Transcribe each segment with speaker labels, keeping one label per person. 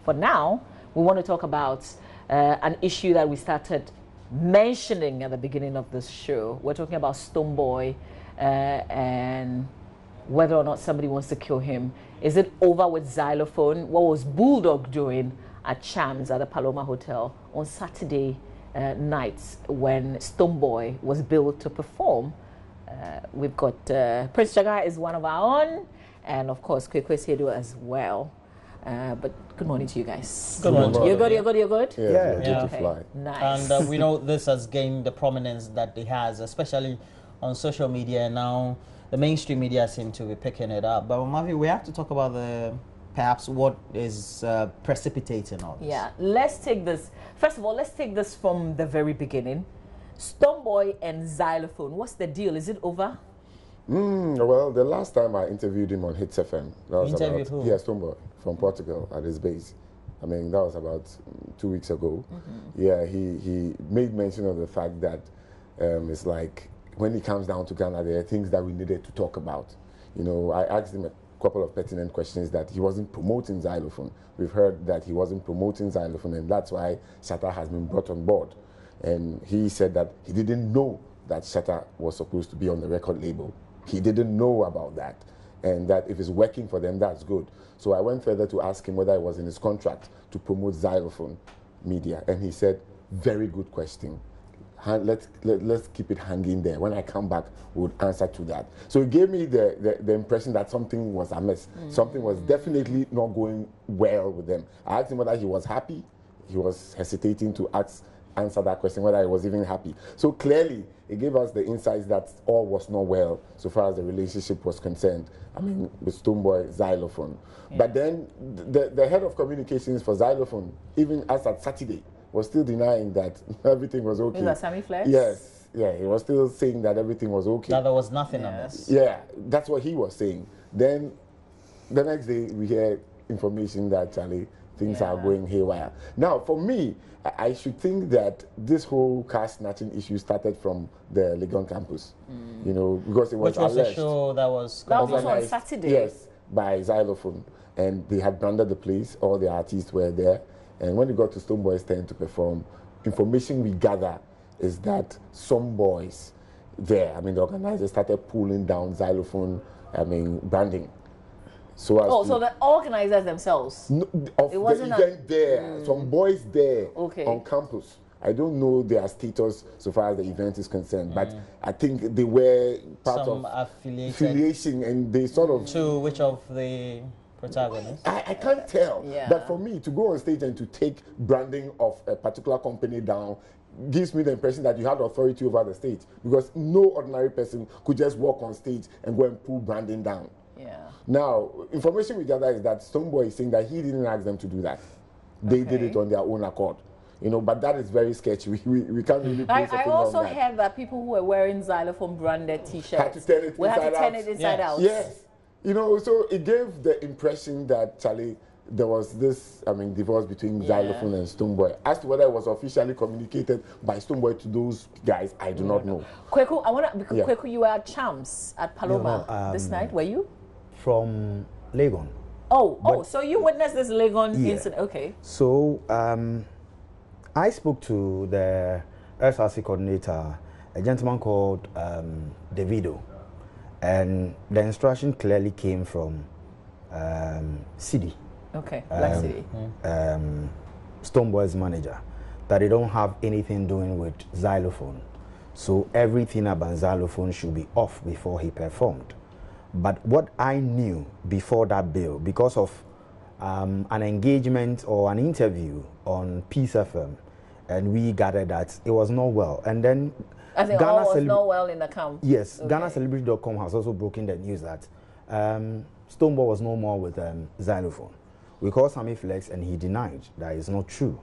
Speaker 1: for now, we want to talk about an issue that we started mentioning at the beginning of this show. We're talking about Stonebwoy and whether or not somebody wants to kill him. Is it over with Xylophone? What was Bulldog doing at Cham's at the Paloma Hotel on Saturday nights when Stonebwoy was billed to perform? We've got Prince Jaga is one of our own, and of course Kwekwe Sedo as well. But good morning to you guys.
Speaker 2: Good morning.
Speaker 1: You're good? You're good? You're good?
Speaker 3: Yeah.
Speaker 1: Okay. Nice.
Speaker 2: And we know this has gained the prominence that it has, especially on social media, and now the mainstream media seem to be picking it up. But Mavi, we have to talk about perhaps what is precipitating all this.
Speaker 1: Yeah, let's take this. First of all, let's take this from the very beginning. Stonebwoy and Xylophone, what's the deal? Is it over?
Speaker 3: Well, the last time I interviewed him on Hits FM, that was
Speaker 2: Interviewed who?
Speaker 3: Yeah, Stonebwoy from Portugal at his base. I mean, that was about 2 weeks ago. Yeah, he made mention of the fact that it's like when he comes down to Ghana, there are things that we needed to talk about. You know, I asked him a couple of pertinent questions that he wasn't promoting Xylophone. We've heard that he wasn't promoting Xylophone, and that's why Shatta has been brought on board. And he said that he didn't know that Shatta was supposed to be on the record label. He didn't know about that, and that if it's working for them, that's good. So I went further to ask him whether it was in his contract to promote Xylophone Media, and he said, very good question. Let's keep it hanging there. When I come back, we'll answer to that. So it gave me the impression that something was amiss. Something was definitely not going well with them. I asked him whether he was happy. He was hesitating to answer that question, whether he was even happy. So clearly, it gave us the insights that all was not well so far as the relationship was concerned. I mean, with Stonebwoy, Xylophone. Yeah. But then the head of communications for Xylophone, even as at Saturday, was still denying that everything was okay.
Speaker 1: Is that Sammy Flex?
Speaker 3: Yes. Yeah, he was still saying that everything was okay.
Speaker 2: That there was nothing amiss.
Speaker 3: Yeah, that's what he was saying. Then the next day, we hear information that things are going haywire. Now, for me, I should think that this whole car snatching issue started from the Legon campus. You know, because it was
Speaker 2: alleged. Which was a show that was
Speaker 1: on Saturday.
Speaker 3: Yes, by Xylophone. And they had branded the place, all the artists were there. And when it got to Stonebwoy's turn to perform, information we gather is that some boys there, I mean, the organizers started pulling down Xylophone, branding. So
Speaker 1: the organizers themselves?
Speaker 3: No, it wasn't the event there. Some boys there on campus. I don't know their status so far as the event is concerned, but I think they were part of affiliation, and they sort of...
Speaker 2: To which of the protagonists?
Speaker 3: I can't tell. Yeah. But for me, to go on stage and to take branding of a particular company down gives me the impression that you had authority over the stage, because no ordinary person could just walk on stage and go and pull branding down.
Speaker 1: Yeah.
Speaker 3: Now, information we gather is that Stonebwoy is saying that he didn't ask them to do that. They did it on their own accord. You know, but that is very sketchy. We can't really place a finger on that. I also
Speaker 1: heard that people who were wearing Xylophone branded T-shirts
Speaker 3: had to turn it
Speaker 1: inside out.
Speaker 3: Yes. You know, so it gave the impression that, there was this, divorce between Xylophone and Stonebwoy. As to whether it was officially communicated by Stonebwoy to those guys, I do not know.
Speaker 1: Kweku, Kweku, you were at Champs at Paloma this night, were you?
Speaker 4: From Legon.
Speaker 1: So you witnessed this Legon incident. Okay.
Speaker 4: So I spoke to the SRC coordinator, a gentleman called Davido, and the instruction clearly came from City.
Speaker 1: Okay, Black City.
Speaker 4: Stonebwoy's manager, that they don't have anything doing with Xylophone. So everything about Xylophone should be off before he performed. But what I knew before that bill, because of an engagement or an interview on Peace FM, and we gathered that it was not well. And then
Speaker 1: Ghana was not well in the camp.
Speaker 4: Yes, GhanaCelebrity.com has also broken the news that Stonebwoy was no more with Xylophone. We called Sammy Flex and he denied that it's not true.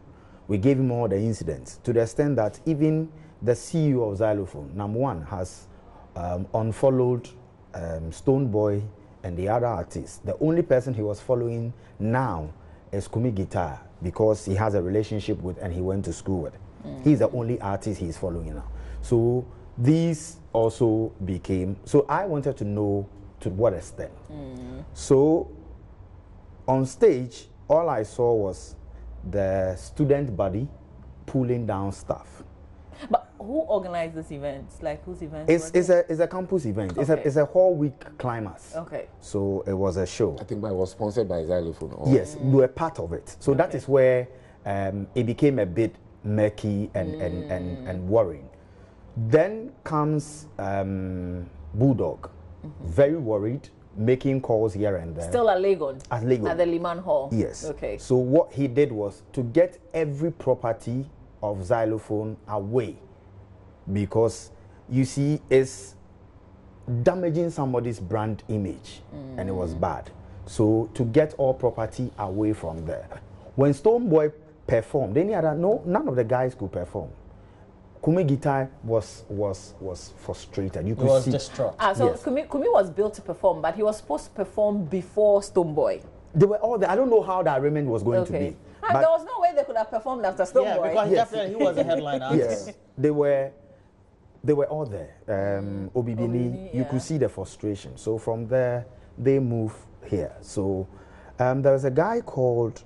Speaker 4: We gave him all the incidents to the extent that even the CEO of Xylophone, number one, has unfollowed Stonebwoy and the other artists. The only person he was following now is Kumi Guitar, because he has a relationship with and he went to school with. He's the only artist he's following now. So these also became, so I wanted to know to what extent. So on stage, all I saw was the student body pulling down stuff.
Speaker 1: But who organized this event? Like whose event?
Speaker 4: It's a campus event.
Speaker 1: Okay.
Speaker 4: It's a whole week climax.
Speaker 1: Okay.
Speaker 4: So it was a show.
Speaker 3: I think it was sponsored by Xylophone.
Speaker 4: Yes, we were part of it. So that is where it became a bit murky and worrying. Then comes Bulldog, very worried, making calls here and there.
Speaker 1: Still at Legon?
Speaker 4: At Legon.
Speaker 1: At the Liman Hall?
Speaker 4: Yes.
Speaker 1: Okay.
Speaker 4: So what he did was to get every property of Xylophone away, because you see it's damaging somebody's brand image and it was bad. So to get all property away from there. When Stonebwoy performed, none of the guys could perform. Kumi Guitar was frustrated. You could
Speaker 2: was
Speaker 4: see.
Speaker 2: distraught.
Speaker 1: So
Speaker 4: Yes.
Speaker 1: Kumi was built to perform, but he was supposed to perform before Stonebwoy.
Speaker 4: They were all there. I don't know how the arrangement was going to be.
Speaker 1: There was no way they could have performed after Stonebwoy.
Speaker 2: Yeah, because definitely he was a headline artist.
Speaker 4: Yes, they were all there. Obibini, you could see the frustration. So from there, they moved here. So there was a guy called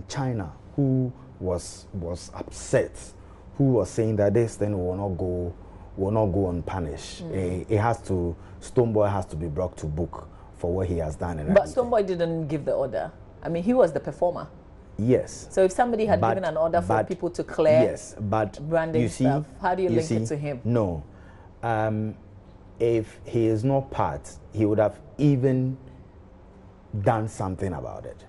Speaker 4: China who was upset, who was saying that this thing will not go unpunished. Stonebwoy has to be brought to book for what he has done.
Speaker 1: But Stonebwoy didn't give the order. I mean, he was the performer.
Speaker 4: Yes.
Speaker 1: So if somebody had given an order for people to clear branding stuff, how do you link it to him?
Speaker 4: No. If he is not part, he would have even done something about it.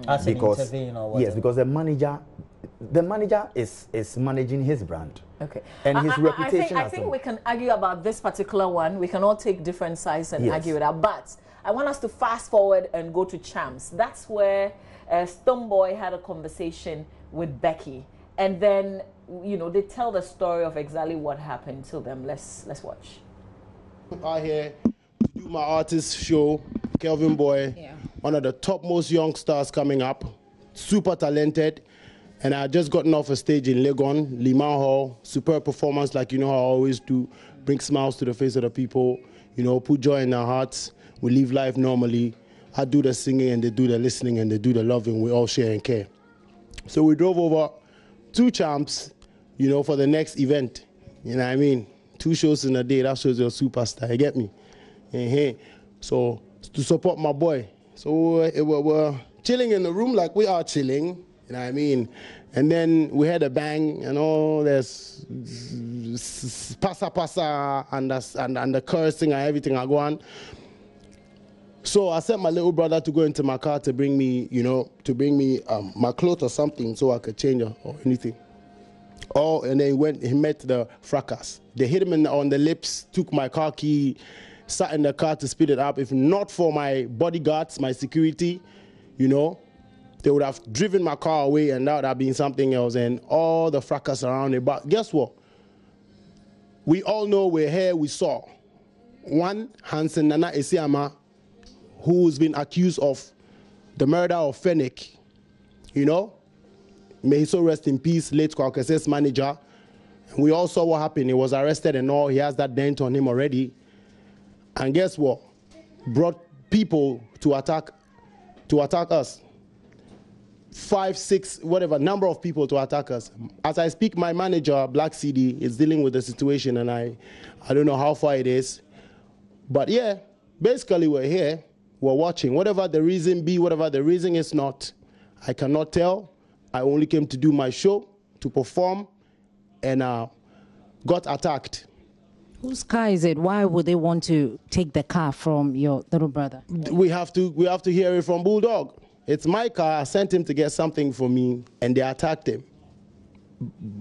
Speaker 2: As an intervene or whatever.
Speaker 4: Yes, because the manager is managing his brand.
Speaker 1: Okay.
Speaker 4: And his reputation.
Speaker 1: I think we can argue about this particular one. We can all take different sides and argue it out. But I want us to fast forward and go to Champs. That's where Stonebwoy had a conversation with Becky. And then, they tell the story of exactly what happened to them. Let's watch.
Speaker 5: Out here to do my artist show, Kelvin Boy, one of the topmost young stars coming up, super talented. And I just gotten off a stage in Legon, Liman Hall, superb performance like how I always do, bring smiles to the face of the people, put joy in their hearts. We live life normally. I do the singing and they do the listening and they do the loving. We all share and care. So we drove over 2 Champs, for the next event. You know what I mean? 2 shows in a day, that shows you're a superstar, you get me? So to support my boy. So we're chilling in the room like we are chilling. You know what I mean? And then we had a bang, there's pasa and the cursing and everything I go on. So I sent my little brother to go into my car to bring me, my clothes or something so I could change or anything. And then he met the fracas. They hit him on the lips, took my car key, sat in the car to speed it up. If not for my bodyguards, my security, they would have driven my car away and that would have been something else and all the fracas around it. But guess what? We all know we're here, we saw. One, Hansen Nana Esiama, who's been accused of the murder of Fennec, May he so rest in peace, late Kwakwase's manager. And we all saw what happened. He was arrested and all. He has that dent on him already. And guess what? Brought people to attack us. 5, 6, whatever, number of people to attack us. As I speak, my manager, Black CD, is dealing with the situation, and I don't know how far it is. But yeah, basically we're here, we're watching. Whatever the reason be, whatever the reason is not, I cannot tell. I only came to do my show, to perform, and got attacked.
Speaker 6: Whose car is it? Why would they want to take the car from your little brother?
Speaker 5: We have to hear it from Bulldog. It's my car. I sent him to get something for me, and they attacked him.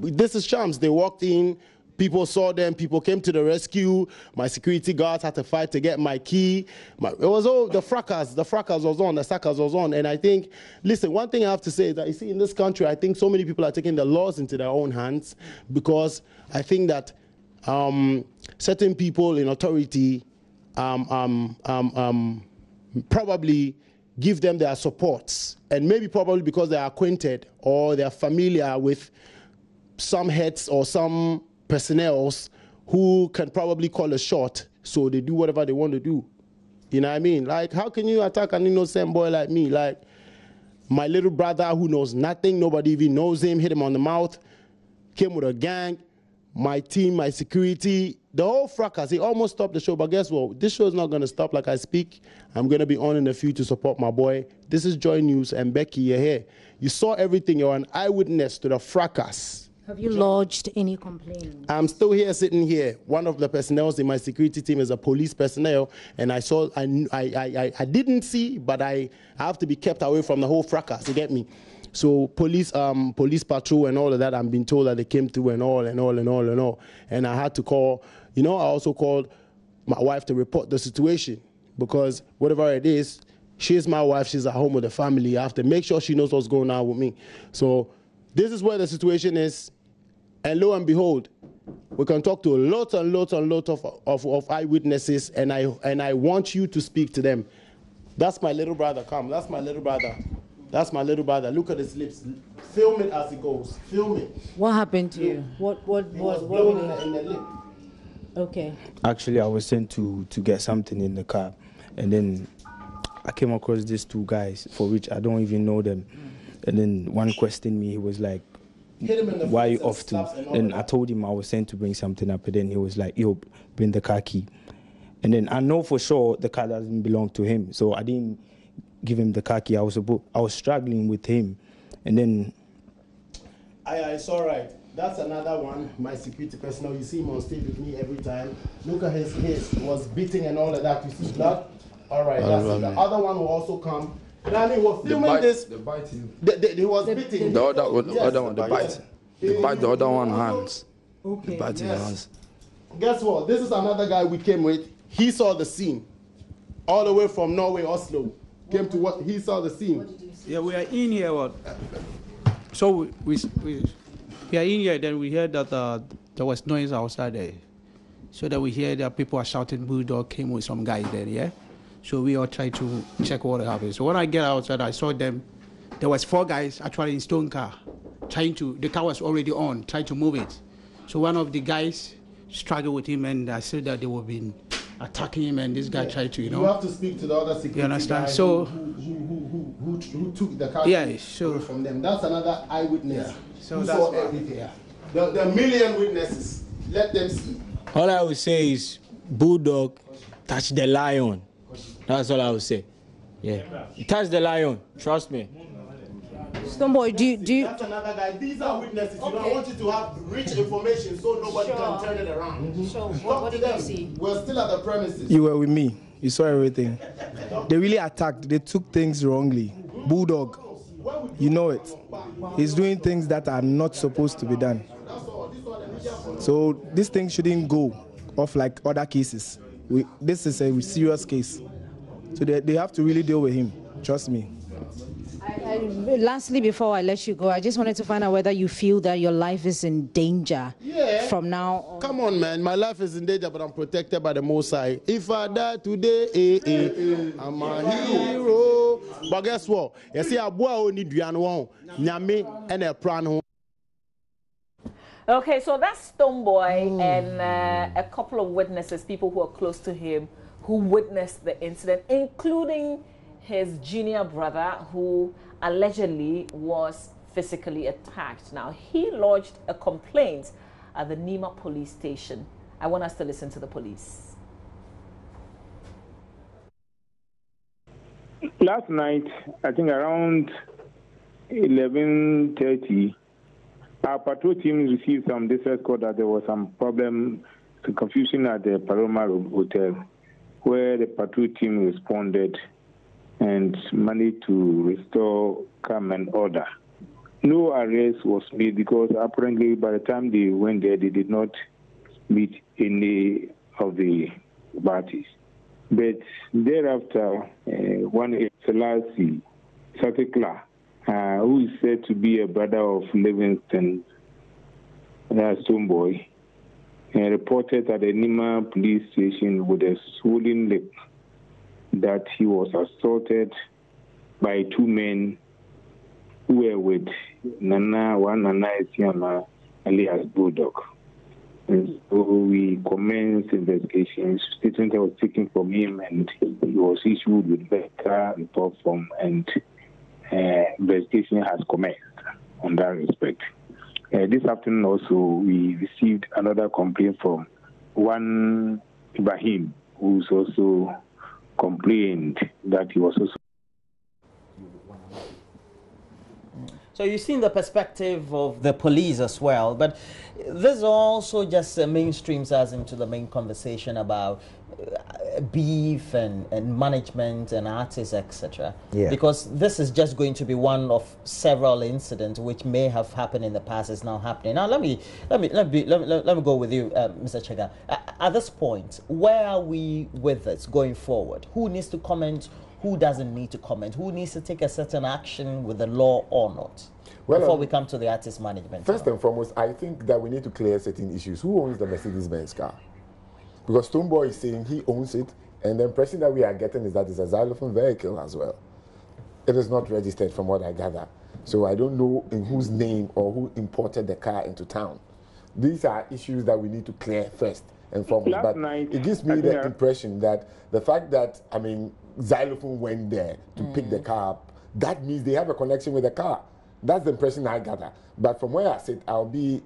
Speaker 5: This is Champs. They walked in. People saw them. People came to the rescue. My security guards had to fight to get my key. It was all the fracas. The fracas was on. The saccas was on. And I think, listen, one thing I have to say is that, you see, in this country, I think so many people are taking the laws into their own hands because I think that certain people in authority probably give them their supports, and maybe probably because they are acquainted or they are familiar with some heads or some personnels who can probably call a shot, so they do whatever they want to do. You know what I mean? Like, how can you attack an innocent boy like me? Like, My little brother, who knows nothing, nobody even knows him, hit him on the mouth, came with a gang. My team, my security, the whole fracas. He almost stopped the show, but guess what? This show is not going to stop like I speak. I'm going to be on in a few to support my boy. This is Joy News, and Becky, you're here. You saw everything. You're an eyewitness to the fracas.
Speaker 6: Have you lodged any complaints?
Speaker 5: I'm still here, sitting here. One of the personnel in my security team is a police personnel, and I didn't see, but I have to be kept away from the whole fracas. You get me? So police patrol and all of that, I'm being told that they came through and all. And I had to call, I also called my wife to report the situation, because whatever it is, she's my wife, she's at home with the family. I have to make sure she knows what's going on with me. So this is where the situation is, and lo and behold, we can talk to lots and lots of eyewitnesses, and I want you to speak to them. That's my little brother, come, that's my little brother. That's my little brother. Look at his lips. Film it as it goes. Film it.
Speaker 6: What happened to you? What
Speaker 5: in the lip.
Speaker 6: Okay.
Speaker 7: Actually, I was sent to get something in the car, and then I came across these two guys for which I don't even know them. And then one questioned me. He was like, "Why are you off to?" And I told him I was sent to bring something up. And then he was like, "Yo, bring the car key." And then I know for sure the car doesn't belong to him, so I didn't give him the car key. I was struggling with him, and then
Speaker 5: it's all right. That's another one. My security personnel. You see him on stage with me every time. Look at his was beating and all of that. You see blood. All right. That's it. The other one will also come. And I mean, we're filming this.
Speaker 8: The biting.
Speaker 5: He was beating.
Speaker 8: The other one, the bite. The bite, the other one hands.
Speaker 6: Okay.
Speaker 8: The bite in the hands.
Speaker 5: Guess what? This is another guy we came with. He saw the scene, all the way from Norway, Oslo. Came to what he saw the scene.
Speaker 9: Yeah, we are in here. So we are in here. Then we heard that there was noise outside there. So that we hear that people are shouting. Bulldog came with some guys there. Yeah. So we all tried to check what happened. So when I get outside, I saw them. There was 4 guys actually in stone car, the car was already on, trying to move it. So one of the guys struggled with him, and I said that they were being attacking him, and this guy tried to,
Speaker 5: You have to speak to the other security.
Speaker 9: You understand?
Speaker 5: Guy
Speaker 9: so
Speaker 5: who took the car
Speaker 9: from
Speaker 5: them. That's another eyewitness.
Speaker 9: Yeah. So
Speaker 5: who
Speaker 9: that's
Speaker 5: saw everything. Yeah. The million witnesses. Let them see.
Speaker 10: All I would say is Bulldog touched the lion. That's all I would say. Yeah. He touched the lion. Trust me.
Speaker 6: Stonebwoy, do you...
Speaker 5: That's another guy. These are witnesses. Okay. I want you to have rich information so nobody can turn it around.
Speaker 6: So what did you see?
Speaker 5: We're still at the premises.
Speaker 11: You were with me. You saw everything. They really attacked. They took things wrongly. Bulldog, you know it. He's doing things that are not supposed to be done. So this thing shouldn't go off like other cases. This is a serious case. So they have to really deal with him. Trust me.
Speaker 6: Lastly, before I let you go, I just wanted to find out whether you feel that your life is in danger from now on.
Speaker 5: Come on, man. My life is in danger, but I'm protected by the Most High. If I die today, I'm a hero. But guess what? You see,
Speaker 1: Okay, so that's Stonebwoy and a couple of witnesses, people who are close to him, who witnessed the incident, including his junior brother, who allegedly was physically attacked. Now, he lodged a complaint at the Nima police station. I want us to listen to the police.
Speaker 12: Last night, I think around 11:30, our patrol team received some distress call that there was some problem, some confusion at the Paloma Hotel, where the patrol team responded and managed to restore calm and order. No arrest was made because apparently by the time they went there, they did not meet any of the parties. But thereafter, one Selassie Satekla, who is said to be a brother of Livingston, Stonebwoy, reported at the Nima police station with a swollen lip that he was assaulted by 2 men who were with one Nana Esiama, alias Bulldog. And so we commenced investigations. Statement was taken from him, and he was issued with better report form, and investigation has commenced on that respect. This afternoon also, we received another complaint from one Ibrahim, who's also complained that he was also.
Speaker 2: So you've seen the perspective of the police as well, but this also just mainstreams us into the main conversation about beef and management and artists, etc.
Speaker 4: Yeah.
Speaker 2: Because this is just going to be one of several incidents which may have happened in the past is now happening. Now let me go with you, Mr. Chega. At this point, where are we with this going forward? Who needs to comment? Who doesn't need to comment? Who needs to take a certain action with the law or not? Well, before we come to the artist management.
Speaker 3: First and foremost, I think that we need to clear certain issues. Who owns the Mercedes-Benz car? Because Stonebwoy is saying he owns it, and the impression that we are getting is that it's a Xylophone vehicle as well. It is not registered from what I gather. So I don't know in whose name or who imported the car into town. These are issues that we need to clear first and foremost. But it gives me the impression that the fact that, I mean, Xylophone went there to pick the car up, that means they have a connection with the car. That's the impression I gather. But from where I sit, I'll be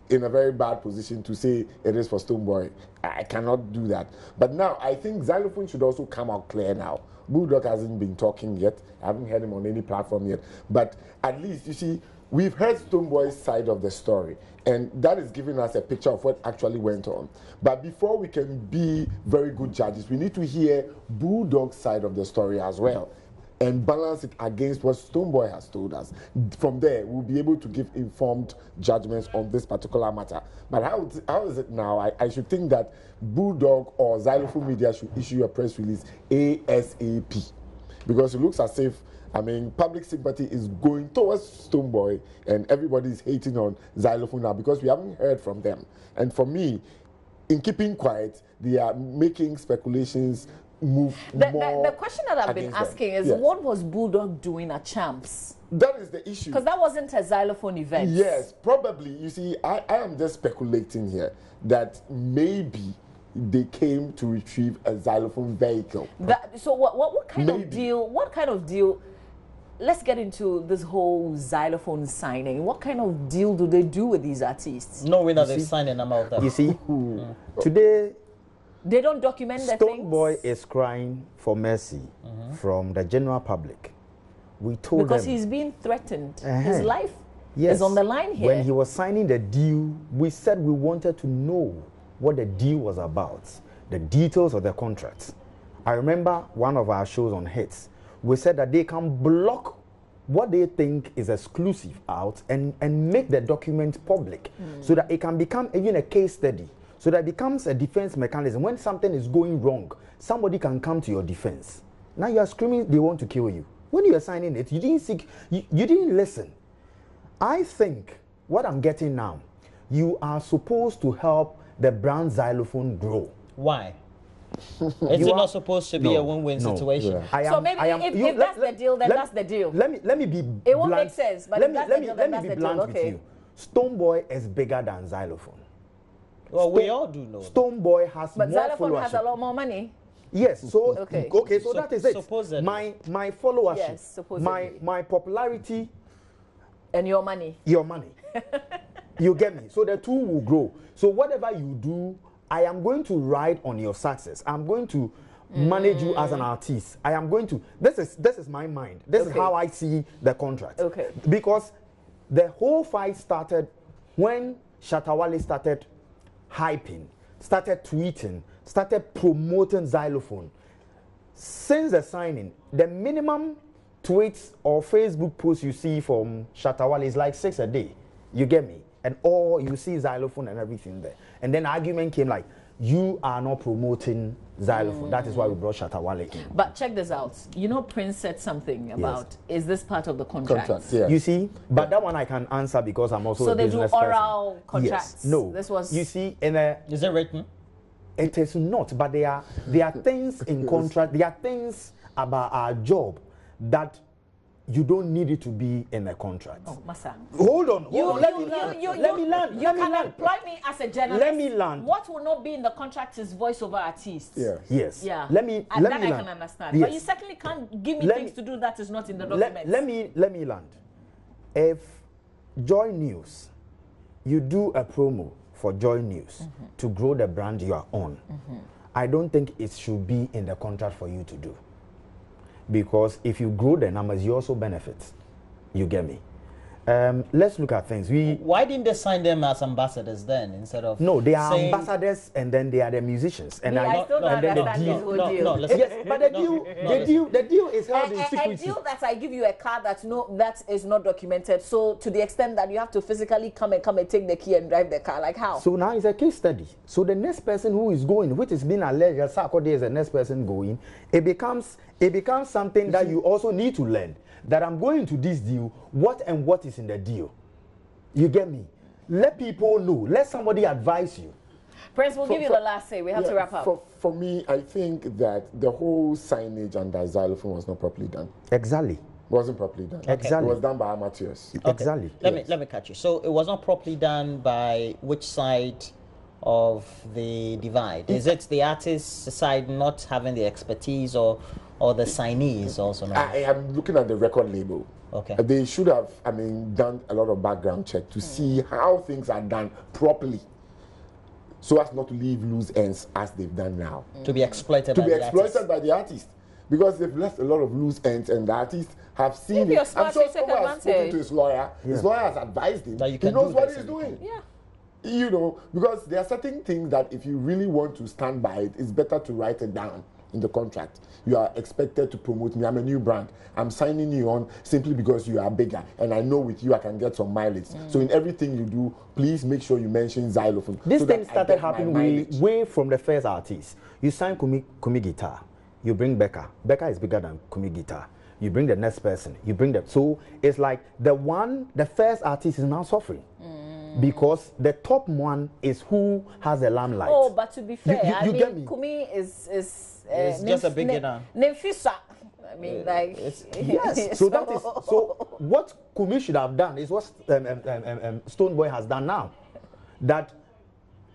Speaker 3: in a very bad position to say it is for Stonebwoy. I cannot do that. But now, I think Xylophone should also come out clear now. Bulldog hasn't been talking yet. I haven't heard him on any platform yet. But at least, you see, we've heard Stonebwoy's side of the story. And that is giving us a picture of what actually went on. But before we can be very good judges, we need to hear Bulldog's side of the story as well and balance it against what Stonebwoy has told us. From there, we'll be able to give informed judgments on this particular matter. But how is it now? I should think that Bulldog or Xylophone Media should issue a press release ASAP. Because it looks as if, I mean, public sympathy is going towards Stonebwoy and everybody is hating on Xylophone now because we haven't heard from them. And for me, in keeping quiet, they are making speculations move more.
Speaker 1: The question that I've been asking is, what was Bulldog doing at Champs?
Speaker 3: That is the issue.
Speaker 1: Because that wasn't a Xylophone event.
Speaker 3: Yes, probably. You see, I am just speculating here that maybe they came to retrieve a Xylophone vehicle.
Speaker 1: So what kind of deal? What kind of deal? Let's get into this whole Xylophone signing. What kind of deal do they do with these artists?
Speaker 2: Knowing that they signed a number of them.
Speaker 4: You see, today
Speaker 1: they don't document the things.
Speaker 4: Stonebwoy is crying for mercy from the general public. We told
Speaker 1: because
Speaker 4: them
Speaker 1: he's being threatened. His life is on the line here.
Speaker 4: When he was signing the deal, we said we wanted to know what the deal was about, the details of the contract. I remember one of our shows on Hits. We said that they can block what they think is exclusive out and make the document public so that it can become even a case study, so that it becomes a defense mechanism. When something is going wrong, somebody can come to your defense. Now you are screaming they want to kill you. When you are signing it, you didn't seek, you didn't listen. I think what I'm getting now, you are supposed to help the brand Xylophone grow.
Speaker 2: Why? It's not supposed to be a win-win situation.
Speaker 1: So maybe if that's the deal, then that's the deal.
Speaker 4: Let me be blunt.
Speaker 1: It won't make sense, but if that's the deal, then that's the deal.
Speaker 4: Let me be blunt with you. Stonebwoy is bigger than Xylophone.
Speaker 2: Well, we all do know.
Speaker 4: Stonebwoy has more followership.
Speaker 1: But Xylophone has a lot more money.
Speaker 4: Yes, so so that is it.
Speaker 2: Supposedly.
Speaker 4: My followership, my popularity,
Speaker 1: and your money.
Speaker 4: Your money. You get me? So the two will grow. So whatever you do, I am going to ride on your success. I'm going to manage you as an artist. I am going to. This is my mind. This is how I see the contract.
Speaker 1: Okay.
Speaker 4: Because the whole fight started when Shatta Wale started hyping, started tweeting, started promoting Xylophone. Since the signing, the minimum tweets or Facebook posts you see from Shatta Wale is like 6 a day. You get me? And all you see Xylophone and everything there. And then the argument came like, you are not promoting Xylophone. That is why we brought Shatta Wale in.
Speaker 1: But check this out. You know, Prince said something about, is this part of the contract?
Speaker 4: You see, but that one I can answer because I'm also a business person.
Speaker 1: So they do oral contracts?
Speaker 4: Yes. No.
Speaker 1: This was...
Speaker 4: You see,
Speaker 2: is it written?
Speaker 4: It is not, but there are things in contract, there are things about our job that you don't need it to be in a contract.
Speaker 1: Oh, Masa.
Speaker 4: Hold on. Let me land.
Speaker 1: You can employ me as a journalist.
Speaker 4: Let me land.
Speaker 1: What will not be in the contract is voiceover artists.
Speaker 4: Yes.
Speaker 1: Yeah.
Speaker 4: Let me
Speaker 1: that
Speaker 4: land.
Speaker 1: I can understand.
Speaker 4: Yes.
Speaker 1: But you certainly can't give me things to do that is not in the document.
Speaker 4: Let me land. If JoyNews, you do a promo for JoyNews to grow the brand you are on, I don't think it should be in the contract for you to do. Because if you grow the numbers, you also benefit. You get me? Let's look at things.
Speaker 2: Why didn't they sign them as ambassadors then instead of?
Speaker 4: No, they are ambassadors and then they are the musicians. And
Speaker 1: I still don't understand this whole deal.
Speaker 4: Yes, but the deal is held in secrecy.
Speaker 1: A deal that I give you a car that is not documented. So to the extent that you have to physically come and take the key and drive the car, like how?
Speaker 4: So now it's a case study. So the next person who is going, which is being alleged, Saturday is the next person going, it becomes something that you also need to learn. That I'm going to this deal, what is in the deal? You get me? Let people know. Let somebody advise you.
Speaker 1: Prince, we'll give you the last say. We have to wrap up.
Speaker 3: For me, I think that the whole signage under Xylophone was not properly done.
Speaker 4: Exactly.
Speaker 3: It wasn't properly done.
Speaker 4: Exactly.
Speaker 3: It was done by amateurs.
Speaker 2: Okay.
Speaker 4: Exactly.
Speaker 2: Let me catch you. So it was not properly done by which side of the divide? Is it the artist's side not having the expertise or the signees also?
Speaker 3: I am looking at the record label.
Speaker 2: Okay.
Speaker 3: They should have, done a lot of background check to see how things are done properly, so as not to leave loose ends as they've done now.
Speaker 2: To be exploited.
Speaker 3: By the artist, because they've left a lot of loose ends, and the artists have seen
Speaker 1: Maybe
Speaker 3: it. I'm sure someone has spoken to his lawyer.
Speaker 4: Yeah.
Speaker 3: His lawyer has advised him.
Speaker 2: That you
Speaker 3: He
Speaker 2: can
Speaker 3: knows
Speaker 2: do
Speaker 3: what
Speaker 2: this
Speaker 3: he's doing.
Speaker 1: Yeah.
Speaker 3: You know, because there are certain things that if you really want to stand by it, it's better to write it down in the contract. You are expected to promote me. I'm a new brand. I'm signing you on simply because you are bigger, and I know with you I can get some mileage. So in everything you do, please make sure you mention Xylophone.
Speaker 4: This
Speaker 3: so
Speaker 4: thing started happening way from the first artist. You sign Kumi Guitar, you bring Becca. Becca is bigger than Kumi Guitar. You bring the next person, you bring them. So it's like the first artist is now suffering. Because the top one is who has the limelight.
Speaker 1: Oh, but to be fair,
Speaker 4: you get me?
Speaker 1: Kumi is
Speaker 2: just a beginner.
Speaker 1: Nemfisa. I mean, like
Speaker 4: yes. So that is what Kumi should have done is what Stonebwoy has done now. That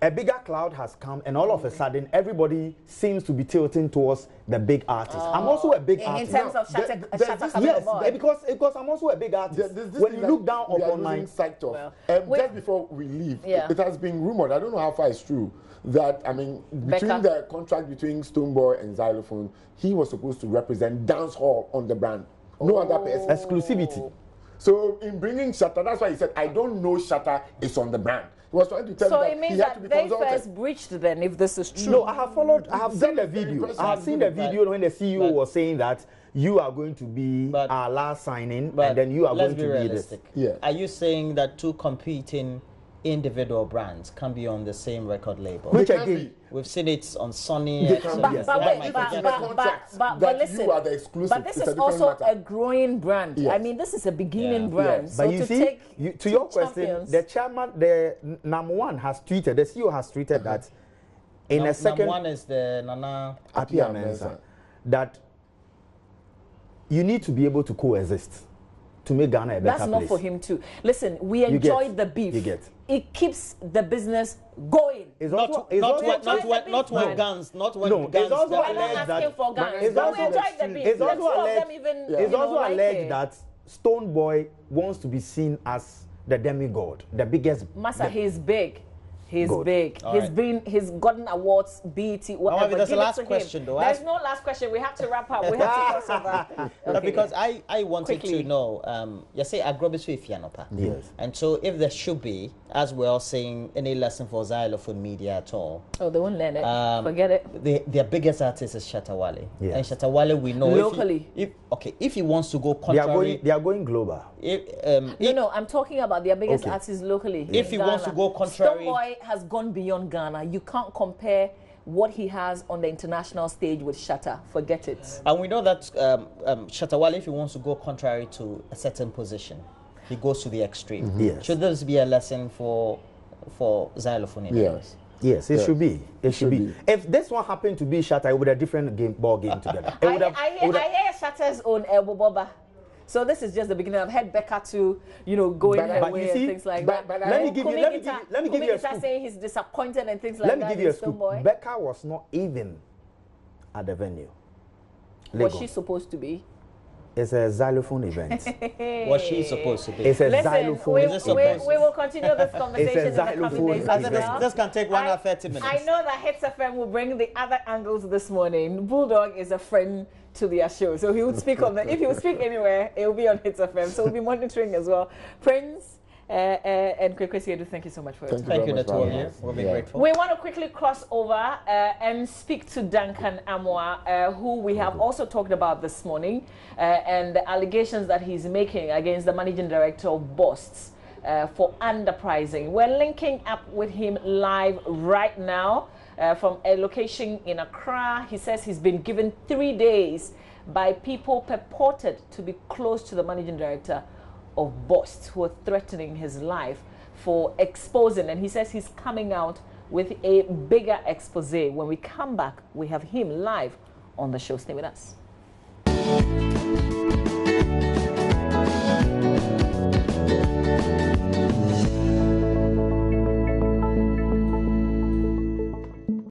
Speaker 4: a bigger cloud has come, and all of a sudden, everybody seems to be tilting towards the big artist. I'm also a big artist.
Speaker 1: In terms of Shatta
Speaker 4: yes, because I'm also a big artist. When you look down upon my
Speaker 3: sector, just before we leave, it has been rumored. I don't know how far it's true. That between the contract between Stonebwoy and Xylophone, he was supposed to represent dancehall on the brand. No other person.
Speaker 4: Exclusivity.
Speaker 3: So in bringing Shatta, that's why he said, I don't know Shatta is on the brand. He was trying to tell
Speaker 1: so
Speaker 3: me
Speaker 1: it means
Speaker 3: he had
Speaker 1: that
Speaker 3: to be
Speaker 1: they
Speaker 3: consulted.
Speaker 1: first breached then, if this is true.
Speaker 4: No, I have seen the video. I have seen the video when the CEO was saying that you are going to be our last signing, and then you are going to be
Speaker 2: realistic.
Speaker 3: Yeah.
Speaker 2: Are you saying that two competing individual brands can be on the same record label?
Speaker 4: Which again,
Speaker 2: we've seen it on Sony.
Speaker 1: But listen,
Speaker 3: you are the exclusive.
Speaker 1: But this is also a growing brand.
Speaker 3: Yes.
Speaker 1: I mean, this is a beginning brand.
Speaker 3: Yes.
Speaker 1: So
Speaker 4: but you see, to your question, the chairman, the number one has tweeted, the CEO has tweeted that in a second.
Speaker 2: Number one is the Nana
Speaker 4: Appiah Mensah, that you need to be able to coexist to make Ghana a better place.
Speaker 1: That's not for him too. Listen, we enjoyed the beef.
Speaker 4: You get.
Speaker 1: It keeps the business going.
Speaker 2: Not when guns.
Speaker 4: No, it's also alleged that.
Speaker 1: It's
Speaker 4: also alleged that Stonebwoy wants to be seen as the demigod, the biggest.
Speaker 1: Masa, he's big. He's big.
Speaker 2: All
Speaker 1: He's gotten awards, BET, whatever.
Speaker 2: There's a last question though.
Speaker 1: There's no last question. We have to wrap up. We have to cross over.
Speaker 2: Okay. Because I wanted to know, you say agrobisu ifianopa.
Speaker 4: Yes.
Speaker 2: And so if there should be, as we're all saying, any lesson for Xylophone media at all.
Speaker 1: Oh, they won't learn it. Forget it.
Speaker 2: Their biggest artist is Shatta Wale.
Speaker 4: Yes.
Speaker 2: And Shatta Wale, we know
Speaker 1: locally.
Speaker 2: If he wants to go contrary,
Speaker 4: they are going global.
Speaker 1: No, I'm talking about their biggest artists locally.
Speaker 2: If he wants to go contrary,
Speaker 1: Stonebwoy has gone beyond Ghana. You can't compare what he has on the international stage with Shatta. Forget it.
Speaker 2: And we know that Shatta Wale, if he wants to go contrary to a certain position, he goes to the extreme.
Speaker 4: Yes.
Speaker 2: Should this be a lesson for Xylophone?
Speaker 3: Yes.
Speaker 4: Yes, it should be. It should be. If this one happened to be Shatta, it would be a different ball game together.
Speaker 1: I hear Shatta's own Elbow Boba. So this is just the beginning. I've had Becca to, going her way and things like that.
Speaker 4: But let me give you a scoop.
Speaker 1: Saying he's disappointed and things like that.
Speaker 4: Let me give you a scoop. Becca was not even at the venue.
Speaker 1: Was she supposed to be?
Speaker 4: It's a xylophone event.
Speaker 2: Was she supposed to be?
Speaker 4: It's a xylophone.
Speaker 1: We will continue this conversation in the coming days as well.
Speaker 2: This can take 1 hour 30 minutes.
Speaker 1: I know that Hits FM will bring the other angles this morning. Bulldog is a friend to their show, so he would speak on if he would speak anywhere, it will be on Hits FM. So we'll be monitoring as well. Prince and Kwesi, thank you so much for your time.
Speaker 2: Thank you, the two of you. We'll be grateful.
Speaker 1: We want to quickly cross over and speak to Duncan Amoah, who we have also talked about this morning, and the allegations that he's making against the managing director of Bosts for underpricing. We're linking up with him live right now from a location in Accra. He says he's been given 3 days by people purported to be close to the managing director of Bosts, who are threatening his life for exposing, and he says he's coming out with a bigger expose. When we come back, we have him live on the show. Stay with us.